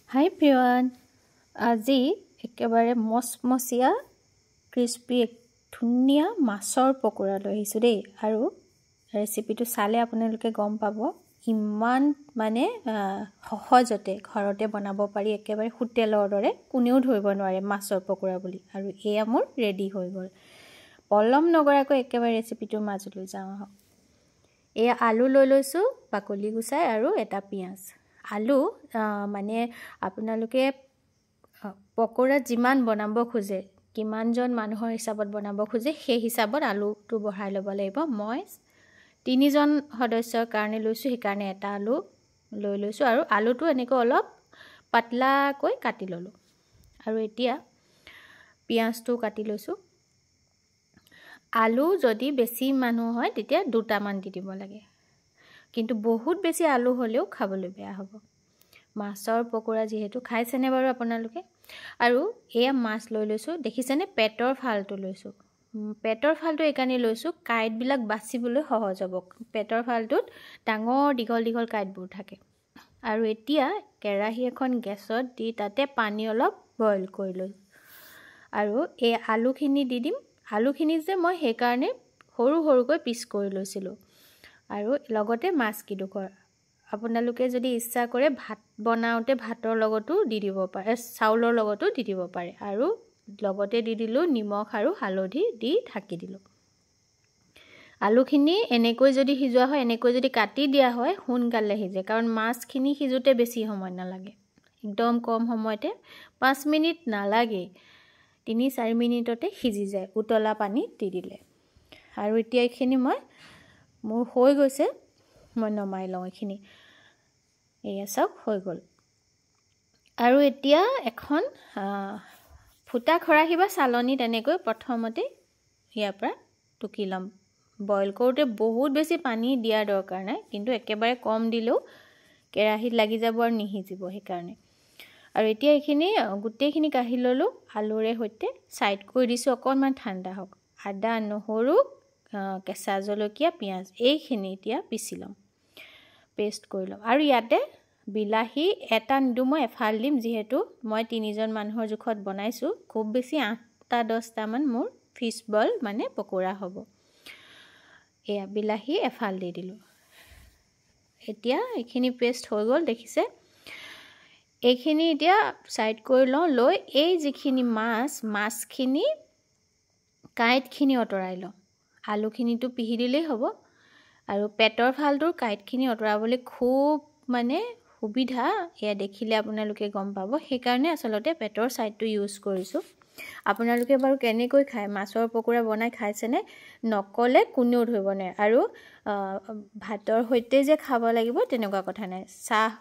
হাই প্ৰিয়ন আজি একেবাৰে মচমচিয়া ক্ৰিস্পি ধুনীয়া মাছৰ পকোৰা লৈ আহিছোঁ দেই আৰু ৰেচিপিটো চালে আপোনালোকে গম পাব ইমান মানে সহজতে ঘৰতে বনাব পাৰি একেবাৰে হোটেলৰ দৰে কোনেও ধৰিব নোৱাৰে মাছৰ পকোৰা বুলি আৰু এয়া মোৰ ৰেডি হৈ গ'ল পলম নগৰাকৈ একেবাৰে ৰেচিপিটোৰ মাজলৈ যাওঁ আহক এয়া আলু লৈ লৈছোঁ বাকলি গুচাই আৰু এটা পিঁয়াজ আলু মানে আপোনালোকে পকোৰা যিমান বনাব খোজে কিমানজন মানুহৰ হিচাপত বনাব খোজে সেই হিচাপত আলুটো বঢ়াই ল'ব লাগিব মই 3জন সদস্যৰ কাৰণে লৈছোঁ সেইকাৰণে এটা আলু লৈ লৈছোঁ আৰু আলুটো এনেকৈ অলপ পাতলাকৈ কাটি ল'লোঁ আৰু এতিয়া পিঁয়াজটো কাটি লৈছোঁ আলু যদি বেছি মানুহ হয় তেতিয়া দুটামান দি দিব লাগে কিন্তু বহুত বেছি আলু হ'লেও খাবলৈ বেয়া হ'ব মাছৰ পকোৰা যেহেতু খাইছেনে বাৰু আপোনালোকে আৰু এয়া মাছ লৈ লৈছোঁ দেখিছেনে পেটৰ ফালটো লৈছোঁ পেটৰ ফালটো এইকাৰণে লৈছোঁ কাইটবিলাক বাচিবলৈ সহজ হ'ব পেটৰ ফালটোত ডাঙৰ দীঘল কাইটবোৰ থাকে আৰু এতিয়া কেৰাহী এখন গেছত দি তাতে পানী অলপ বইল কৰি লৈ আৰু এই আলুখিনি দি দিম আলুখিনি যে মই সেইকাৰণে সৰুকৈ পিচ কৰি লৈছিলোঁ আৰু লগতে মাছ কিডোখৰ আপোনালোকে যদি ইচ্ছা কৰে ভাত বনাওঁতে ভাতৰ লগতো দি দিব পাৰে চাউলৰ লগতো দি দিব পাৰে আৰু লগতে দি দিলোঁ নিমখ আৰু হালধি দি ঢাকি দিলোঁ আলুখিনি এনেকৈ যদি সিজোৱা হয় এনেকৈ যদি কাটি দিয়া হয় সোনকালে সিজে কাৰণ মাছখিনি সিজোতে বেছি সময় নালাগে একদম কম সময়তে 5 মিনিট নালাগে 3-4 মিনিটতে সিজি যায় উতলা পানী দি দিলে আৰু এতিয়া এইখিনি মোৰ হৈ গৈছে মই নমাই লওঁ এইখিনি এয়া চাওক হৈ গ'ল আৰু এতিয়া এখন ফুটা খৰাহী বা চালনীত এনেকৈ প্ৰথমতে ইয়াৰ পৰা টুকি ল'ম বইল কৰোঁতে বহুত বেছি পানী দিয়াৰ দৰকাৰ নাই কিন্তু একেবাৰে কম দিলেও কেৰাহীত লাগি যাব আৰু নিহিজিব সেইকাৰণে আৰু এতিয়া এইখিনি গোটেইখিনি কাঢ়ি ল'লোঁ আলুৰে সৈতে সাইড কৰি দিছোঁ অকণমান ঠাণ্ডা হওক আদা নহৰু কেঁচা জলকীয়া পিঁয়াজ এইখিনি এতিয়া পিচি ল'ম পেষ্ট কৰি ল'ম আৰু ইয়াতে বিলাহী এটা নিদিওঁ মই এফাল দিম যিহেতু মই 3জন মানুহৰ জোখত বনাইছোঁ খুব বেছি 8-10টা মান মোৰ ফিছ বল মানে পকোৰা হ'ব এয়া বিলাহী এফাল দি দিলোঁ এতিয়া এইখিনি পেষ্ট হৈ গ'ল দেখিছে এইখিনি এতিয়া সাইড কৰি লওঁ লৈ এই যিখিনি মাছখিনি কাইটখিনি অতৰাই লওঁ আলুখিনিটো পিহি দিলেই হ'ব আৰু পেটৰ ফালটোৰ কাইটখিনি অতৰাবলৈ খুব মানে সুবিধা এয়া দেখিলে আপোনালোকে গম পাব সেইকাৰণে আচলতে পেটৰ সাইডটো ইউজ কৰিছোঁ আপোনালোকে বাৰু কেনেকৈ খায় মাছৰ পকোৰা বনাই খাইছেনে নকলে কোনেও ধৰিব নোৱাৰে আৰু ভাতৰ সৈতে যে খাব লাগিব তেনেকুৱা কথা নাই চাহ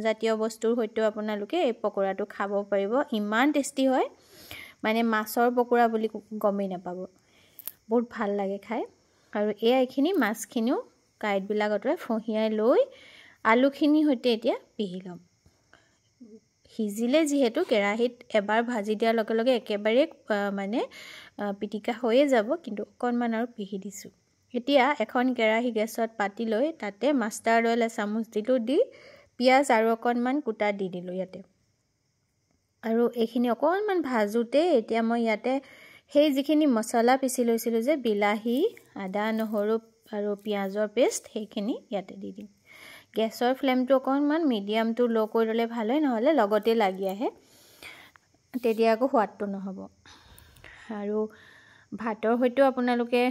জাতীয় বস্তুৰ সৈতেও আপোনালোকে এই পকোৰাটো খাব পাৰিব ইমান টেষ্টি হয় মানে মাছৰ পকোৰা বুলি গমেই নাপাব বহুত ভাল লাগে খাই আৰু এইখিনি মাছখিনিও কাইটবিলাক অতৰাই ফহিয়াই লৈ আলুখিনি সৈতে এতিয়া পিহি ল'ম সিজিলে যিহেতু কেৰাহীত এবাৰ ভাজি দিয়াৰ লগে লগে একেবাৰে মানে পিটিকা হৈয়ে যাব কিন্তু অকণমান আৰু পিহি দিছোঁ এতিয়া এখন কেৰাহী গেছত পাতি লৈ তাতে মাষ্টাৰ্ড অইল এচামুচ দিলোঁ দি পিঁয়াজ আৰু অকণমান কুটা দি দিলোঁ ইয়াতে আৰু এইখিনি অকণমান ভাজোতে এতিয়া মই ইয়াতে সেই যিখিনি মছলা পিচি লৈছিলোঁ যে বিলাহী আদা নহৰু আৰু পিঁয়াজৰ পেষ্ট সেইখিনি ইয়াতে দি দিম গেছৰ ফ্লেমটো অকণমান মিডিয়াম টু ল' কৰি ল'লে ভাল হয় নহ'লে লগতে লাগি আহে তেতিয়া আকৌ সোৱাদটো নহ'ব আৰু ভাতৰ সৈতেও আপোনালোকে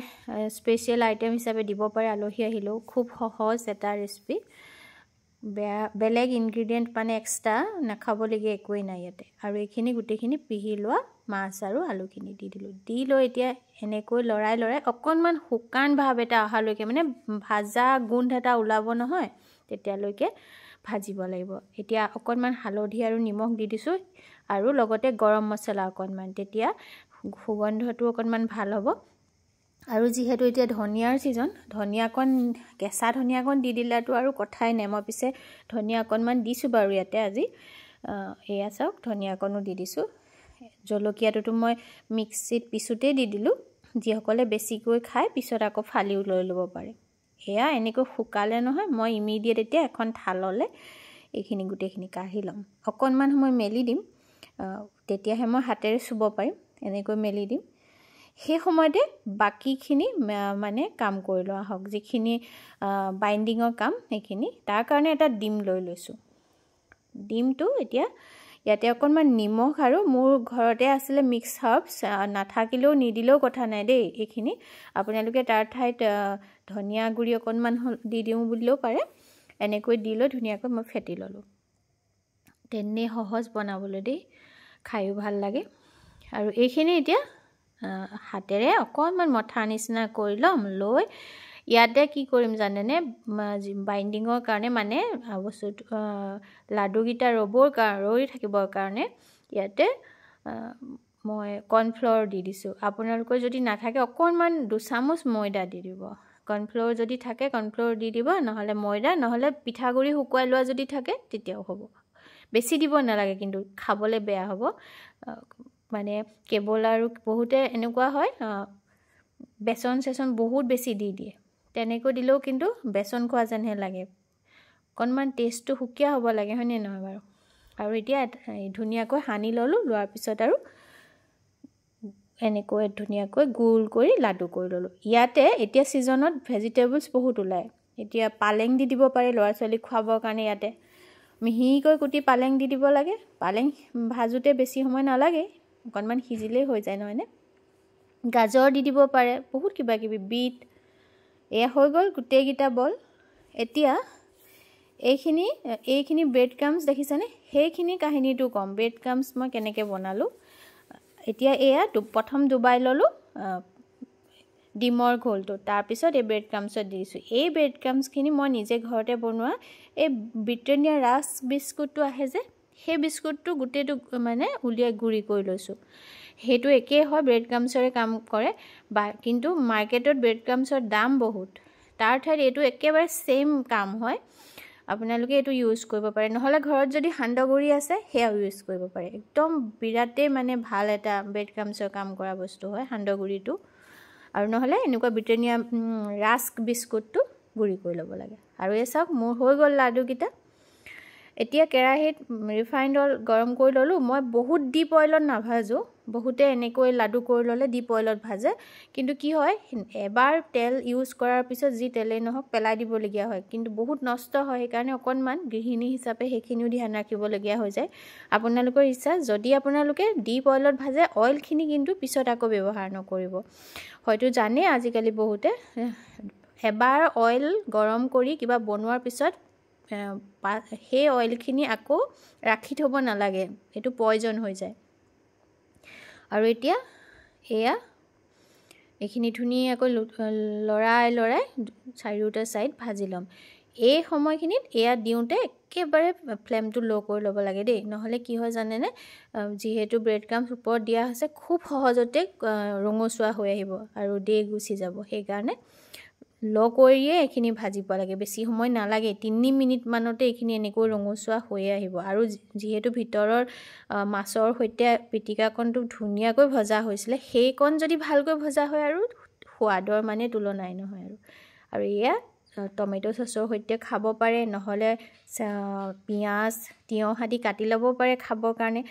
স্পেচিয়েল আইটেম হিচাপে দিব পাৰে আলহী আহিলেও খুব সহজ এটা ৰেচিপি বেলেগ ইনগ্ৰিডিয়েণ্ট মানে এক্সট্ৰা নাখাবলগীয়া একোৱেই নাই ইয়াতে আৰু এইখিনি গোটেইখিনি পিহি লোৱা মাছ আৰু আলুখিনি দি দিলোঁ দি লৈ এতিয়া এনেকৈ লৰাই অকণমান শুকান ভাৱ এটা অহালৈকে মানে ভাজা গোন্ধ এটা ওলাব নহয় তেতিয়ালৈকে ভাজিব লাগিব এতিয়া অকণমান হালধি আৰু নিমখ দি দিছোঁ আৰু লগতে গৰম মছলা অকণমান তেতিয়া সুগন্ধটো অকণমান ভাল হ'ব আৰু যিহেতু এতিয়া ধনিয়াৰ ছিজন ধনিয়াকণ কেঁচা ধনিয়াকণ দি দিলাতো আৰু কথাই নাই মই পিছে ধনিয়া অকণমান দিছোঁ বাৰু ইয়াতে আজি এয়া চাওক ধনিয়াকণো দি দিছোঁ জলকীয়াটোতো মই মিক্সিত পিছোতেই দি দিলোঁ যিসকলে বেছিকৈ খায় পিছত আকৌ ফালিও লৈ ল'ব পাৰে এয়া এনেকৈ শুকালে নহয় মই ইমিডিয়েট এতিয়া এখন থাললৈ এইখিনি গোটেইখিনি কাঢ়ি ল'ম অকণমান সময় মেলি দিম তেতিয়াহে মই হাতেৰে চুব পাৰিম এনেকৈ মেলি দিম সেই সময়তে বাকিখিনি মানে কাম কৰি লোৱা হওক যিখিনি বাইন্ডিঙৰ কাম সেইখিনি তাৰ কাৰণে এটা ডিম লৈ লৈছোঁ ডিমটো এতিয়া ইয়াতে অকণমান নিমখ আৰু মোৰ ঘৰতে আছিলে মিক্স হাৰ্বছ নাথাকিলেও নিদিলেও কথা নাই দেই এইখিনি আপোনালোকে তাৰ ঠাইত ধনিয়া গুড়ি অকণমান দি দিওঁ বুলিলেও পাৰে এনেকৈ দি লৈ ধুনীয়াকৈ মই ফেটি ল'লোঁ তেনে সহজ বনাবলৈ দেই খায়ো ভাল লাগে আৰু এইখিনি এতিয়া হাতেৰে অকণমান মঠা নিচিনা কৰি ল'ম লৈ ইয়াতে কি কৰিম জানেনে বাইন্ডিঙৰ কাৰণে মানে বস্তুটো লাডুকেইটা ৰৈ থাকিবৰ কাৰণে ইয়াতে মই কৰ্ণফ্লাৱাৰ দি দিছোঁ আপোনালোকৰ যদি নাথাকে অকণমান 2 চামুচ ময়দা দি দিব কৰ্ণফ্লাৱাৰ যদি থাকে কৰ্ণফ্লাৱাৰ দি দিব নহ'লে ময়দা নহ'লে পিঠাগুড়ি শুকুৱাই লোৱা যদি থাকে তেতিয়াও হ'ব বেছি দিব নালাগে কিন্তু খাবলৈ বেয়া হ'ব মানে কেৱল আৰু বহুতে এনেকুৱা হয় বেচন চেচন বহুত বেছি দি দিয়ে তেনেকৈ দিলেও কিন্তু বেচন খোৱা যেনহে লাগে অকণমান টেষ্টটো সুকীয়া হ'ব লাগে হয়নে নহয় বাৰু আৰু এতিয়া ধুনীয়াকৈ সানি ল'লোঁ লোৱাৰ পিছত আৰু এনেকৈ ধুনীয়াকৈ গোল কৰি লাডু কৰি ল'লোঁ ইয়াতে এতিয়া ছিজনত ভেজিটেবলছ বহুত ওলায় এতিয়া পালেং দি দিব পাৰে ল'ৰা ছোৱালীক খুৱাবৰ কাৰণে ইয়াতে মিহিকৈ কুটি পালেং দি দিব লাগে পালেং ভাজোতে বেছি সময় নালাগে অকণমান সিজিলেই হৈ যায় নহয়নে গাজৰ দি দিব পাৰে বহুত কিবা কিবি বিট এয়া হৈ গ'ল গোটেইকেইটা বল এতিয়া এইখিনি ব্ৰেড ক্ৰাম্বছ দেখিছেনে সেইখিনি কাহিনীটো ক'ম ব্ৰেড ক্ৰাম্বছ মই কেনেকৈ বনালোঁ এতিয়া এয়া প্ৰথম ডুবাই ল'লোঁ ডিমৰ ঘোলটো তাৰপিছত এই ব্ৰেড ক্ৰাম্বছত দি দিছোঁ এই ব্ৰেড ক্ৰাম্বছখিনি মই নিজে ঘৰতে বনোৱা এই ব্ৰিটেনিয়া ৰাস্ক বিস্কুটটো আহে যে সেই বিস্কুটটো গোটেইটো মানে উলিয়াই গুড়ি কৰি লৈছোঁ সেইটো একেই হয় ব্ৰেড ক্ৰাম্বছৰে কাম কৰে কিন্তু মাৰ্কেটত ব্ৰেড ক্ৰাম্বছৰ দাম বহুত তাৰ ঠাইত এইটো একেবাৰে ছেইম কাম হয় আপোনালোকে এইটো ইউজ কৰিব পাৰে নহ'লে ঘৰত যদি সান্দহগুড়ি আছে সেয়াও ইউজ কৰিব পাৰে একদম বিৰাটেই মানে ভাল এটা ব্ৰেড ক্ৰাম্বছৰ কাম কৰা বস্তু হয় সান্দহগুড়িটো আৰু নহ'লে এনেকুৱা ব্ৰিটেনিয়া ৰাস্ক বিস্কুটটো গুড়ি কৰি ল'ব লাগে আৰু এই চাওক মোৰ হৈ গ'ল লাডুকেইটা এতিয়া কেৰাহীত ৰিফাইণ্ড অইল গৰম কৰি ল'লোঁ মই বহুত ডিপ অইলত নাভাজোঁ বহুতে এনেকৈ লাডু কৰি ল'লে ডিপ অইলত ভাজে কিন্তু কি হয় এবাৰ তেল ইউজ কৰাৰ পিছত যি তেলেই নহওক পেলাই দিবলগীয়া হয় কিন্তু বহুত নষ্ট হয় সেইকাৰণে অকণমান গৃহিণী হিচাপে সেইখিনিও ধ্যান ৰাখিবলগীয়া হৈ যায় আপোনালোকৰ ইচ্ছা যদি আপোনালোকে ডিপ অইলত ভাজে অইলখিনি কিন্তু পিছত আকৌ ব্যৱহাৰ নকৰিব হয়তো জানে আজিকালি বহুতে এবাৰ অইল গৰম কৰি কিবা বনোৱাৰ পিছত সেই অইলখিনি আকৌ ৰাখি থ'ব নালাগে সেইটো পয়জন হৈ যায় আৰু এতিয়া এয়া এইখিনি ধুনীয়াকৈ লৰাই চাৰিওটা ছাইড ভাজি ল'ম এই সময়খিনিত এয়া দিওঁতে একেবাৰে ফ্লেমটো ল' কৰি ল'ব লাগে দেই নহ'লে কি হয় জানেনে যিহেতু ব্ৰেড ক্ৰাম্বছ ওপৰত দিয়া হৈছে খুব সহজতে ৰঙচুৱা হৈ আহিব আৰু দেই গুচি যাব সেইকাৰণে ল' কৰিয়ে এইখিনি ভাজিব লাগে বেছি সময় নালাগে 3 মিনিটমানতে এইখিনি এনেকৈ ৰঙচুৱা হৈ আহিব আৰু যিহেতু ভিতৰৰ মাছৰ সৈতে পিটিকাকণটো ধুনীয়াকৈ ভজা হৈছিলে সেইকণ যদি ভালকৈ ভজা হয় আৰু সোৱাদৰ মানে তুলনাই নহয় আৰু এয়া টমেটো চচৰ সৈতে খাব পাৰে নহ'লে পিঁয়াজ তিয়ঁহ আদি কাটি ল'ব পাৰে খাবৰ কাৰণে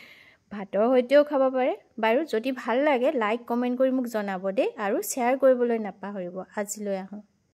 ভাতৰ সৈতেও খাব পাৰে বাৰু যদি ভাল লাগে লাইক কমেণ্ট কৰি মোক জনাব দেই আৰু শ্বেয়াৰ কৰিবলৈ নাপাহৰিব আজিলৈ আহোঁ